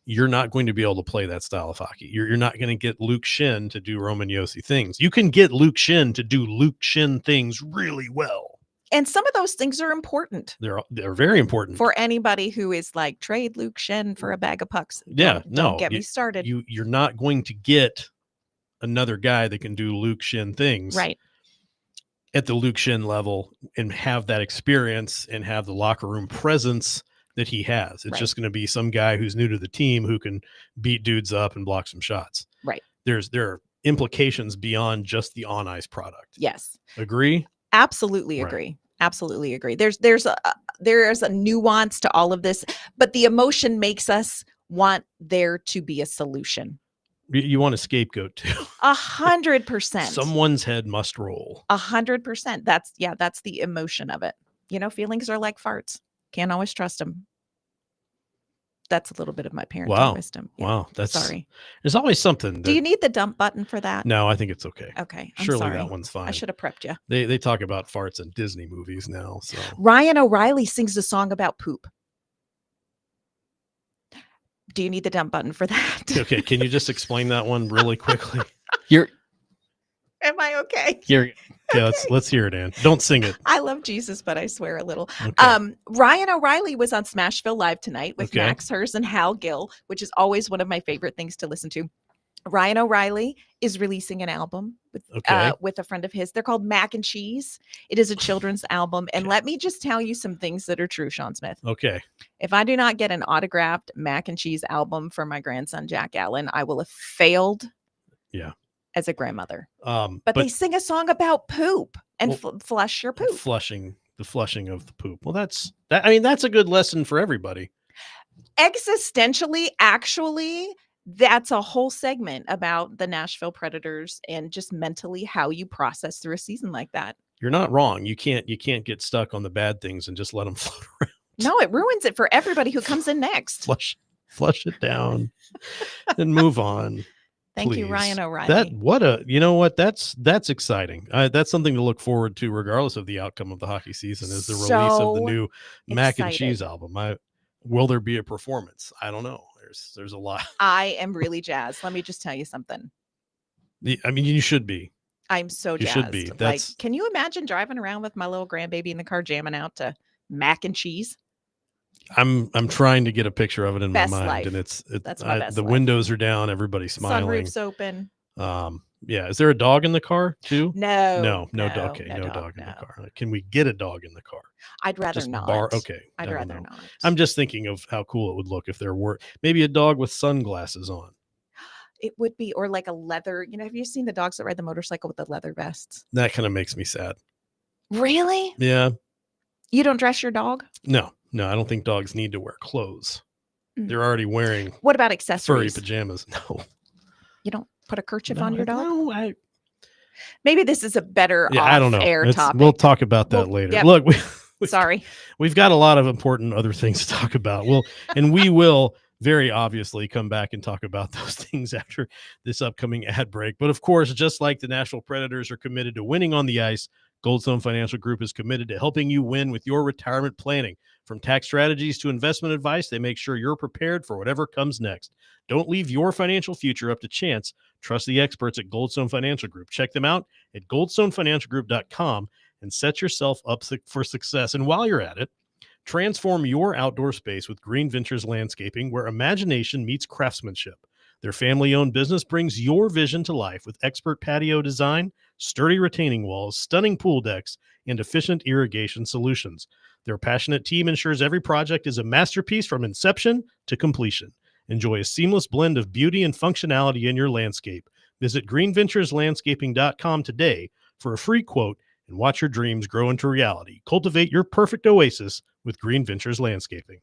[SPEAKER 1] you're not going to be able to play that style of hockey. You're not going to get Luke Shin to do Roman Josi things. You can get Luke Shin to do Luke Shin things really well.
[SPEAKER 3] And some of those things are important.
[SPEAKER 1] They're very important
[SPEAKER 3] for anybody who is like, trade Luke Shin for a bag of pucks.
[SPEAKER 1] Yeah,
[SPEAKER 3] Don't get me started.
[SPEAKER 1] You're not going to get another guy that can do Luke Shin things
[SPEAKER 3] right
[SPEAKER 1] at the Luke Shin level and have that experience and have the locker room presence that he has. It's just going to be some guy who's new to the team who can beat dudes up and block some shots.
[SPEAKER 3] Right.
[SPEAKER 1] There are implications beyond just the on ice product.
[SPEAKER 3] Yes.
[SPEAKER 1] Agree?
[SPEAKER 3] Absolutely agree.
[SPEAKER 1] Right.
[SPEAKER 3] Absolutely agree. There's a nuance to all of this, but the emotion makes us want there to be a solution.
[SPEAKER 1] You want a scapegoat too.
[SPEAKER 3] 100%.
[SPEAKER 1] Someone's head must roll.
[SPEAKER 3] 100%. That's the emotion of it. Feelings are like farts. Can't always trust them. That's a little bit of my parenting wisdom. Yeah.
[SPEAKER 1] Wow.
[SPEAKER 3] Sorry.
[SPEAKER 1] There's always something.
[SPEAKER 3] Do you need the dump button for that?
[SPEAKER 1] No, I think it's okay.
[SPEAKER 3] Okay.
[SPEAKER 1] Surely
[SPEAKER 3] sorry.
[SPEAKER 1] that one's fine.
[SPEAKER 3] I should have prepped you.
[SPEAKER 1] They talk about farts in Disney movies now. So
[SPEAKER 3] Ryan O'Reilly sings a song about poop. Do you need the dump button for that?
[SPEAKER 1] Okay. Can you just explain that one really quickly?
[SPEAKER 3] Am I okay?
[SPEAKER 1] Yeah, let's hear it, Ann. Don't sing it.
[SPEAKER 3] I love Jesus, but I swear a little.
[SPEAKER 1] Okay.
[SPEAKER 3] Ryan O'Reilly was on Smashville Live tonight with
[SPEAKER 1] Okay.
[SPEAKER 3] Max Hers and Hal Gill, which is always one of my favorite things to listen to. Ryan O'Reilly is releasing an album with a friend of his. They're called Mac and Cheese. It is a children's album. And let me just tell you some things that are true, Sean Smith.
[SPEAKER 1] Okay.
[SPEAKER 3] If I do not get an autographed Mac and Cheese album for my grandson, Jack Allen, I will have failed.
[SPEAKER 1] Yeah.
[SPEAKER 3] As a grandmother.
[SPEAKER 1] But
[SPEAKER 3] they sing a song about poop and flush your poop.
[SPEAKER 1] Flushing of the poop. Well, that's a good lesson for everybody.
[SPEAKER 3] Existentially, actually, that's a whole segment about the Nashville Predators and just mentally how you process through a season like that.
[SPEAKER 1] You're not wrong. You can't get stuck on the bad things and just let them float around.
[SPEAKER 3] No, it ruins it for everybody who comes in next.
[SPEAKER 1] Flush it down and move on.
[SPEAKER 3] Thank
[SPEAKER 1] Please.
[SPEAKER 3] you, Ryan O'Reilly.
[SPEAKER 1] That's exciting. That's something to look forward to, regardless of the outcome of the hockey season. Is the release of the new Mac and Cheese album? Will there be a performance? I don't know. There's a lot.
[SPEAKER 3] I am really jazzed. Let me just tell you something.
[SPEAKER 1] You should be.
[SPEAKER 3] I'm so jazzed.
[SPEAKER 1] You should be.
[SPEAKER 3] Can you imagine driving around with my little grandbaby in the car, jamming out to Mac and Cheese?
[SPEAKER 1] I'm trying to get a picture of it in
[SPEAKER 3] best
[SPEAKER 1] my mind,
[SPEAKER 3] life.
[SPEAKER 1] and
[SPEAKER 3] that's my best
[SPEAKER 1] the
[SPEAKER 3] life.
[SPEAKER 1] windows are down, everybody's smiling,
[SPEAKER 3] sunroof's open.
[SPEAKER 1] Yeah. Is there a dog in the car too?
[SPEAKER 3] No
[SPEAKER 1] dog. Okay, no dog in the car. Can we get a dog in the car?
[SPEAKER 3] I'd rather
[SPEAKER 1] Just
[SPEAKER 3] not.
[SPEAKER 1] Okay.
[SPEAKER 3] I'd rather not.
[SPEAKER 1] I'm just thinking of how cool it would look if there were maybe a dog with sunglasses on.
[SPEAKER 3] It would be, or like a leather. Have you seen the dogs that ride the motorcycle with the leather vests?
[SPEAKER 1] That kind of makes me sad.
[SPEAKER 3] Really?
[SPEAKER 1] Yeah.
[SPEAKER 3] You don't dress your dog?
[SPEAKER 1] No, I don't think dogs need to wear clothes. They're already wearing
[SPEAKER 3] What about accessories?
[SPEAKER 1] furry pajamas. No.
[SPEAKER 3] You don't put a kerchief on your dog?
[SPEAKER 1] No,
[SPEAKER 3] Maybe this is a better
[SPEAKER 1] I don't know.
[SPEAKER 3] air topic.
[SPEAKER 1] We'll talk about that later.
[SPEAKER 3] Yep.
[SPEAKER 1] Look,
[SPEAKER 3] Sorry.
[SPEAKER 1] We've got a lot of important other things to talk about. We will very obviously come back and talk about those things after this upcoming ad break. But of course, just like the Nashville Predators are committed to winning on the ice, Goldstone Financial Group is committed to helping you win with your retirement planning. From tax strategies to investment advice, they make sure you're prepared for whatever comes next. Don't leave your financial future up to chance. Trust the experts at Goldstone Financial Group. Check them out at goldstonefinancialgroup.com and set yourself up for success. And while you're at it, transform your outdoor space with Green Ventures Landscaping, where imagination meets craftsmanship. Their family-owned business brings your vision to life with expert patio design, sturdy retaining walls, stunning pool decks, and efficient irrigation solutions. Their passionate team ensures every project is a masterpiece from inception to completion. Enjoy a seamless blend of beauty and functionality in your landscape. Visit greenventureslandscaping.com today for a free quote and watch your dreams grow into reality. Cultivate your perfect oasis with Green Ventures Landscaping.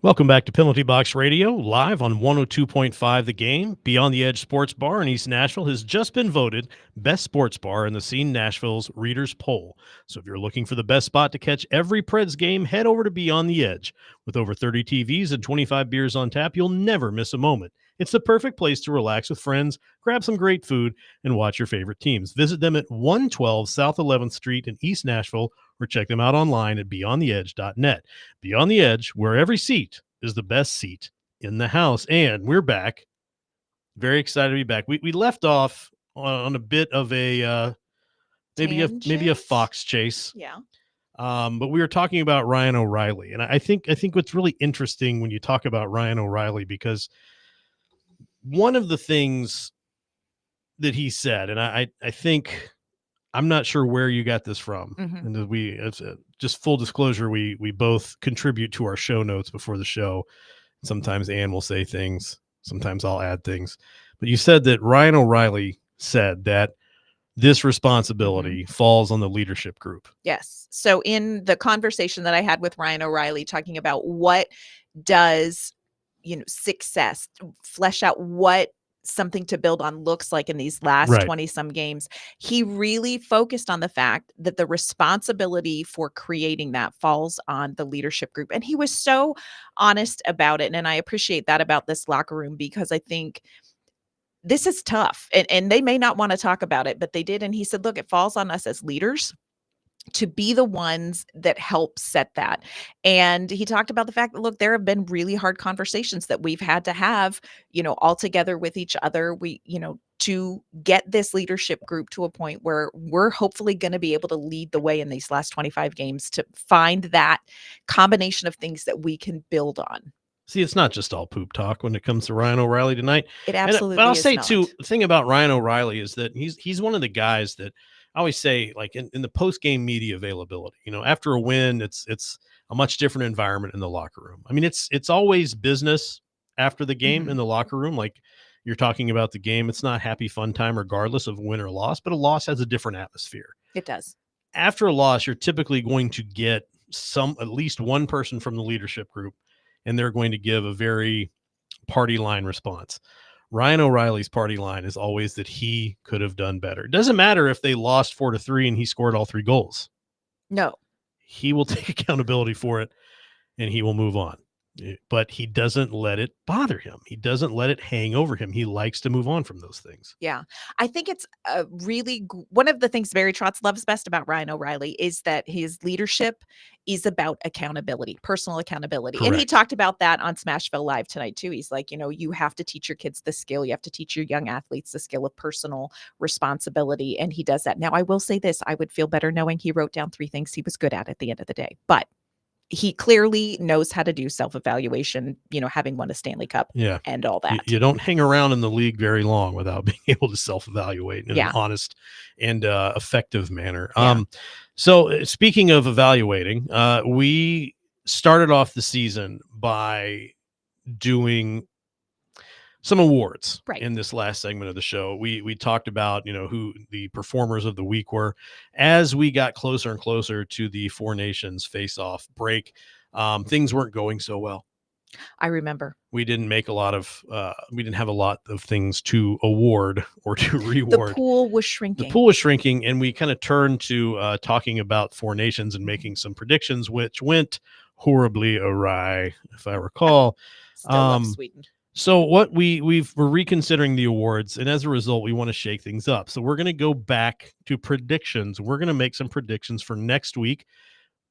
[SPEAKER 1] Welcome back to Penalty Box Radio, live on 102.5 The Game. Beyond the Edge Sports Bar in East Nashville has just been voted best sports bar in the Scene Nashville's Readers Poll. So if you're looking for the best spot to catch every Preds game, head over to Beyond the Edge. With over 30 TVs and 25 beers on tap, you'll never miss a moment. It's the perfect place to relax with friends, grab some great food, and watch your favorite teams. Visit them at 112 South 11th Street in East Nashville, or check them out online at beyondtheedge.net. Beyond the Edge, where every seat is the best seat in the house. And we're back. Very excited to be back. We left off on a bit of a maybe a
[SPEAKER 3] Tangent?
[SPEAKER 1] fox chase.
[SPEAKER 3] Yeah.
[SPEAKER 1] But we were talking about Ryan O'Reilly, and I think what's really interesting when you talk about Ryan O'Reilly, because one of the things that he said, and I think, I'm not sure where you got this from,
[SPEAKER 3] Mhm.
[SPEAKER 1] and it's just full disclosure, we both contribute to our show notes before the show. Sometimes Ann will say things, sometimes I'll add things. But you said that Ryan O'Reilly said that this responsibility falls on the leadership group.
[SPEAKER 3] Yes. So in the conversation that I had with Ryan O'Reilly talking about what does, success, flesh out what something to build on looks like in these last
[SPEAKER 1] Right.
[SPEAKER 3] 20 some games, he really focused on the fact that the responsibility for creating that falls on the leadership group. And he was so honest about it. And I appreciate that about this locker room, because I think this is tough, and they may not want to talk about it, but they did. And he said, look, it falls on us as leaders to be the ones that help set that. And he talked about the fact that, look, there have been really hard conversations that we've had to have, all together with each other. To get this leadership group to a point where we're hopefully going to be able to lead the way in these last 25 games, to find that combination of things that we can build on.
[SPEAKER 1] See, it's not just all poop talk when it comes to Ryan O'Reilly tonight.
[SPEAKER 3] It
[SPEAKER 1] And,
[SPEAKER 3] absolutely
[SPEAKER 1] but I'll
[SPEAKER 3] is
[SPEAKER 1] say
[SPEAKER 3] not.
[SPEAKER 1] too, the thing about Ryan O'Reilly is that he's one of the guys that I always say, like in the post-game media availability, after a win, it's a much different environment in the locker room. I mean, it's always business after the game in the locker room. Like you're talking about the game, it's not happy fun time regardless of win or loss, but a loss has a different atmosphere.
[SPEAKER 3] It does.
[SPEAKER 1] After a loss, you're typically going to get at least one person from the leadership group, and they're going to give a very party line response. Ryan O'Reilly's party line is always that he could have done better. It doesn't matter if they lost 4-3 and he scored all 3 goals.
[SPEAKER 3] No.
[SPEAKER 1] He will take accountability for it and he will move on. But he doesn't let it bother him. He doesn't let it hang over him. He likes to move on from those things.
[SPEAKER 3] Yeah. I think it's a really one of the things Barry Trotz loves best about Ryan O'Reilly is that his leadership is about accountability, personal accountability. And he
[SPEAKER 1] Correct.
[SPEAKER 3] talked about that on Smashville Live tonight too. He's like, you have to teach your kids the skill. You have to teach your young athletes the skill of personal responsibility. And he does that. Now, I will say this, I would feel better knowing he wrote down 3 things he was good at the end of the day. But he clearly knows how to do self-evaluation, having won a Stanley Cup and all that.
[SPEAKER 1] You don't hang around in the league very long without being able to self-evaluate in an honest and effective manner.
[SPEAKER 3] Yeah.
[SPEAKER 1] So speaking of evaluating, we started off the season by doing some awards in this last segment of the show. We talked about, who the performers of the week were. As we got closer and closer to the Four Nations face-off break, things weren't going so well.
[SPEAKER 3] I remember.
[SPEAKER 1] We didn't make we didn't have a lot of things to award or to reward.
[SPEAKER 3] The pool was shrinking.
[SPEAKER 1] The pool was shrinking, and we kind of turned to talking about Four Nations and making some predictions, which went horribly awry, if I recall.
[SPEAKER 3] Still love Sweden.
[SPEAKER 1] So what we're reconsidering the awards, and as a result, we want to shake things up. So we're going to go back to predictions. We're going to make some predictions for next week.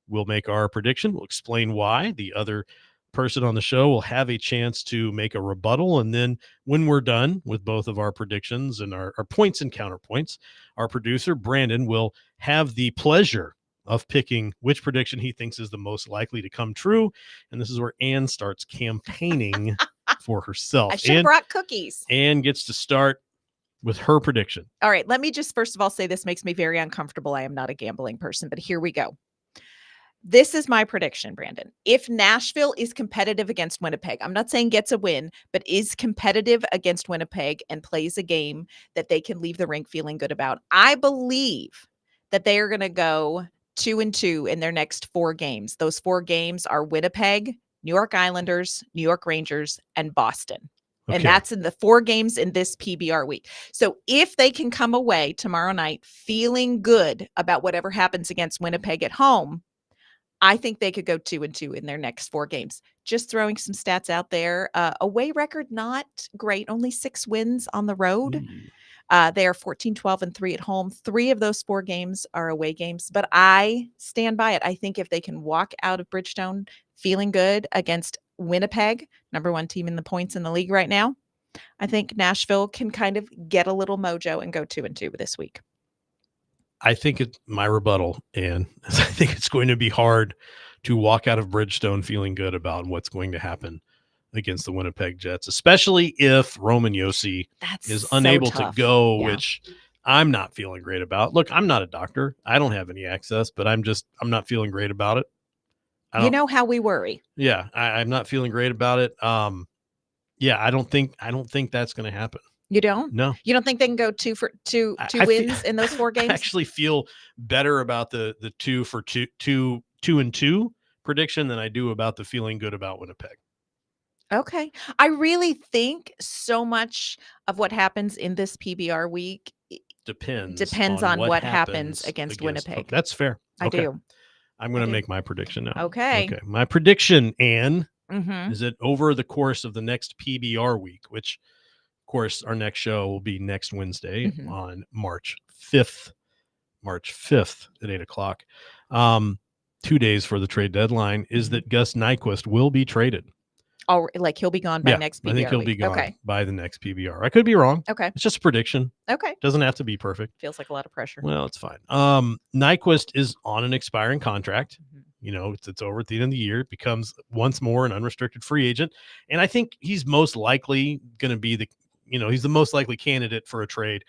[SPEAKER 1] We'll make our prediction. We'll explain why. The other person on the show will have a chance to make a rebuttal. And then when we're done with both of our predictions and our points and counterpoints, our producer, Brandon, will have the pleasure of picking which prediction he thinks is the most likely to come true. And this is where Ann starts campaigning for herself.
[SPEAKER 3] I should have brought cookies.
[SPEAKER 1] Ann gets to start with her prediction.
[SPEAKER 3] All right. Let me just first of all say this makes me very uncomfortable. I am not a gambling person, but here we go. This is my prediction, Brandon. If Nashville is competitive against Winnipeg, I'm not saying gets a win, but is competitive against Winnipeg and plays a game that they can leave the rink feeling good about, I believe that they are going to go 2-2 in their next 4 games. Those 4 games are Winnipeg, New York Islanders, New York Rangers, and Boston. And
[SPEAKER 1] Okay.
[SPEAKER 3] that's in the 4 games in this PBR week. So if they can come away tomorrow night feeling good about whatever happens against Winnipeg at home, I think they could go 2-2 in their next 4 games. Just throwing some stats out there. Away record, not great. Only 6 wins on the road. They are 14-12-3 at home. 3 of those 4 games are away games, but I stand by it. I think if they can walk out of Bridgestone feeling good against Winnipeg, number 1 team in the points in the league right now, I think Nashville can kind of get a little mojo and go 2-2 this week.
[SPEAKER 1] I think it's my rebuttal, and I think it's going to be hard to walk out of Bridgestone feeling good about what's going to happen against the Winnipeg Jets, especially if Roman Yossi
[SPEAKER 3] That's
[SPEAKER 1] is
[SPEAKER 3] so
[SPEAKER 1] unable
[SPEAKER 3] tough.
[SPEAKER 1] to go,
[SPEAKER 3] Yeah.
[SPEAKER 1] which I'm not feeling great about. Look, I'm not a doctor. I don't have any access, but I'm not feeling great about it.
[SPEAKER 3] You know how we worry.
[SPEAKER 1] Yeah, I'm not feeling great about it. Yeah, I don't think that's going to happen.
[SPEAKER 3] You don't?
[SPEAKER 1] No.
[SPEAKER 3] You don't think they can go 2
[SPEAKER 1] I
[SPEAKER 3] wins in those 4
[SPEAKER 1] I
[SPEAKER 3] games?
[SPEAKER 1] actually feel better about the 2-2 prediction than I do about the feeling good about Winnipeg.
[SPEAKER 3] Okay. I really think so much of what happens in this PBR week
[SPEAKER 1] Depends
[SPEAKER 3] on what happens against Winnipeg.
[SPEAKER 1] That's fair.
[SPEAKER 3] I
[SPEAKER 1] Okay.
[SPEAKER 3] do.
[SPEAKER 1] I'm going
[SPEAKER 3] I
[SPEAKER 1] to
[SPEAKER 3] do.
[SPEAKER 1] make my prediction now.
[SPEAKER 3] Okay.
[SPEAKER 1] My prediction, Anne,
[SPEAKER 3] Mm-hmm.
[SPEAKER 1] is that over the course of the next PBR week, which, of course, our next show will be next Wednesday
[SPEAKER 3] Mhm.
[SPEAKER 1] on March 5th at 8 o'clock. 2 days for the trade deadline, is that Gus Nyquist will be traded.
[SPEAKER 3] Oh, like he'll be gone by next PBR
[SPEAKER 1] I think he'll be
[SPEAKER 3] week.
[SPEAKER 1] gone
[SPEAKER 3] Okay.
[SPEAKER 1] by the next PBR. I could be wrong.
[SPEAKER 3] Okay.
[SPEAKER 1] It's just a prediction.
[SPEAKER 3] Okay.
[SPEAKER 1] Doesn't have to be perfect.
[SPEAKER 3] Feels like a lot of pressure.
[SPEAKER 1] Well, it's fine. Nyquist is on an expiring contract.
[SPEAKER 3] Mhm.
[SPEAKER 1] You know, it's over at the end of the year. It becomes once more an unrestricted free agent. And I think he's most likely going to be he's the most likely candidate for a trade.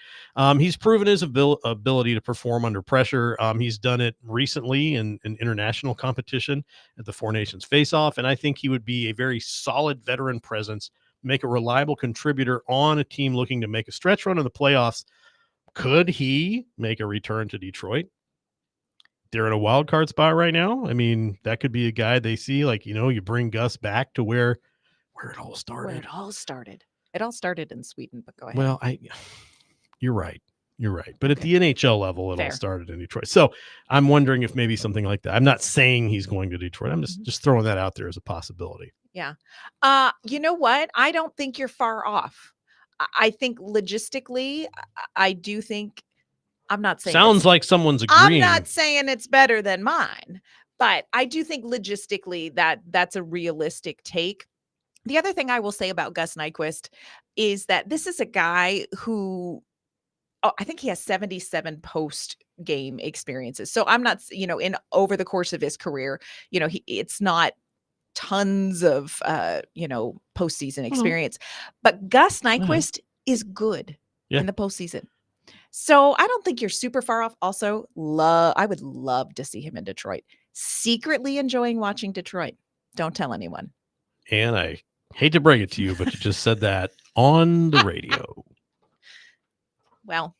[SPEAKER 1] He's proven his ability to perform under pressure. He's done it recently in international competition at the Four Nations Face-Off. And I think he would be a very solid veteran presence, make a reliable contributor on a team looking to make a stretch run in the playoffs. Could he make a return to Detroit? They're in a wild card spot right now. I mean, that could be a guy they see, like, you bring Gus back to where it all started.
[SPEAKER 3] Where it all started. It all started in Sweden, but go ahead.
[SPEAKER 1] Well, you're right. But at the NHL level, it
[SPEAKER 3] Fair.
[SPEAKER 1] all started in Detroit. So I'm wondering if maybe something like that. I'm not saying he's going to Detroit. I'm just throwing that out there as a possibility.
[SPEAKER 3] Yeah. You know what? I don't think you're far off. I think logistically, I do think I'm not saying
[SPEAKER 1] Sounds like someone's agreeing.
[SPEAKER 3] I'm not saying it's better than mine, but I do think logistically that's a realistic take. The other thing I will say about Gus Nyquist is that this is a guy who, I think he has 77 post game experiences. So I'm not, in over the course of his career, it's not tons of, postseason experience, but Gus Nyquist is good in the postseason. So I don't think you're super far off. Also, I would love to see him in Detroit. Secretly enjoying watching Detroit. Don't tell anyone.
[SPEAKER 1] And I hate to break it to you, but you just said that on the radio.
[SPEAKER 3] Well,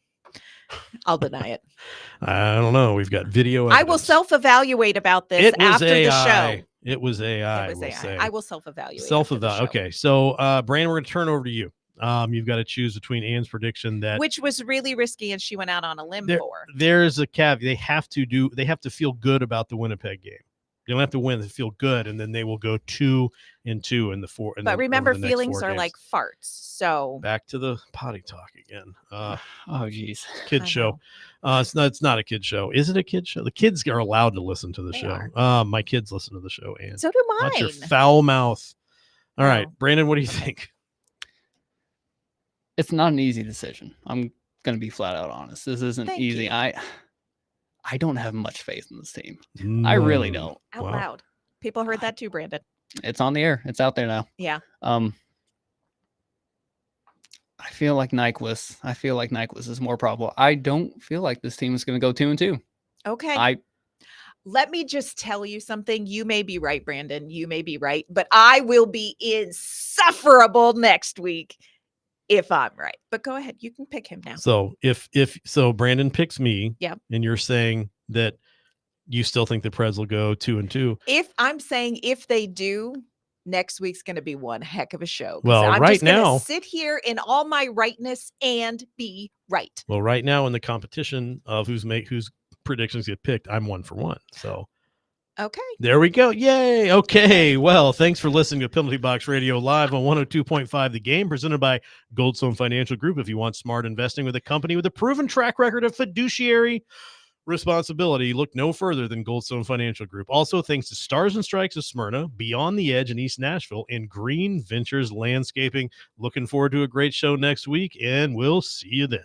[SPEAKER 3] I'll deny it.
[SPEAKER 1] I don't know. We've got video.
[SPEAKER 3] I will
[SPEAKER 1] evidence.
[SPEAKER 3] self-evaluate about this
[SPEAKER 1] It was
[SPEAKER 3] after
[SPEAKER 1] AI.
[SPEAKER 3] the show.
[SPEAKER 1] It was AI.
[SPEAKER 3] It was
[SPEAKER 1] we'll
[SPEAKER 3] AI.
[SPEAKER 1] say.
[SPEAKER 3] I will self-evaluate.
[SPEAKER 1] Self-evaluate. Okay. So, Brandon, we're going to turn over to you. You've got to choose between Anne's prediction that
[SPEAKER 3] Which was really risky, and she went out on a limb for.
[SPEAKER 1] there's a caveat. They have to feel good about the Winnipeg game. They don't have to win. They feel good, and then they will go 2-2 in the 4.
[SPEAKER 3] But remember, feelings are like farts. So
[SPEAKER 1] back to the potty talk again.
[SPEAKER 6] Oh, geez.
[SPEAKER 1] Kid
[SPEAKER 3] I
[SPEAKER 1] show. It's not a kid show. Is it a kid show? The kids are allowed to listen to the
[SPEAKER 3] They
[SPEAKER 1] show. My kids listen to the show, and
[SPEAKER 3] so do
[SPEAKER 1] watch your
[SPEAKER 3] mine.
[SPEAKER 1] foul mouth. All right,
[SPEAKER 3] Well.
[SPEAKER 1] Brandon, what do you think?
[SPEAKER 6] It's not an easy decision. I'm going to be flat out honest. This isn't
[SPEAKER 3] Thank
[SPEAKER 6] easy.
[SPEAKER 3] you.
[SPEAKER 6] I don't have much faith in this team. I really don't.
[SPEAKER 3] Out
[SPEAKER 1] Wow.
[SPEAKER 3] loud. People heard that too, Brandon.
[SPEAKER 6] It's on the air. It's out there now.
[SPEAKER 3] Yeah.
[SPEAKER 6] I feel like Nyquist is more probable. I don't feel like this team is going to go 2-2.
[SPEAKER 3] Okay. Let me just tell you something. You may be right, Brandon. You may be right, but I will be insufferable next week if I'm right. But go ahead. You can pick him now.
[SPEAKER 1] So if Brandon picks me,
[SPEAKER 3] Yeah.
[SPEAKER 1] and you're saying that you still think the Preds will go 2-2.
[SPEAKER 3] If I'm saying if they do, Next week's going to be one heck of a show. 'cause
[SPEAKER 1] Well,
[SPEAKER 3] I'm
[SPEAKER 1] right
[SPEAKER 3] just gonna
[SPEAKER 1] now-
[SPEAKER 3] sit here in all my rightness and be right.
[SPEAKER 1] Well, right now in the competition of whose predictions get picked, I'm 1 for 1. So
[SPEAKER 3] Okay.
[SPEAKER 1] there we go. Yay. Okay. Well, thanks for listening to Penalty Box Radio live on 102.5 The Game, presented by Goldstone Financial Group. If you want smart investing with a company with a proven track record of fiduciary responsibility, look no further than Goldstone Financial Group. Also, thanks to Stars and Strikes of Smyrna, Beyond the Edge in East Nashville, and Green Ventures Landscaping. Looking forward to a great show next week, and we'll see you then.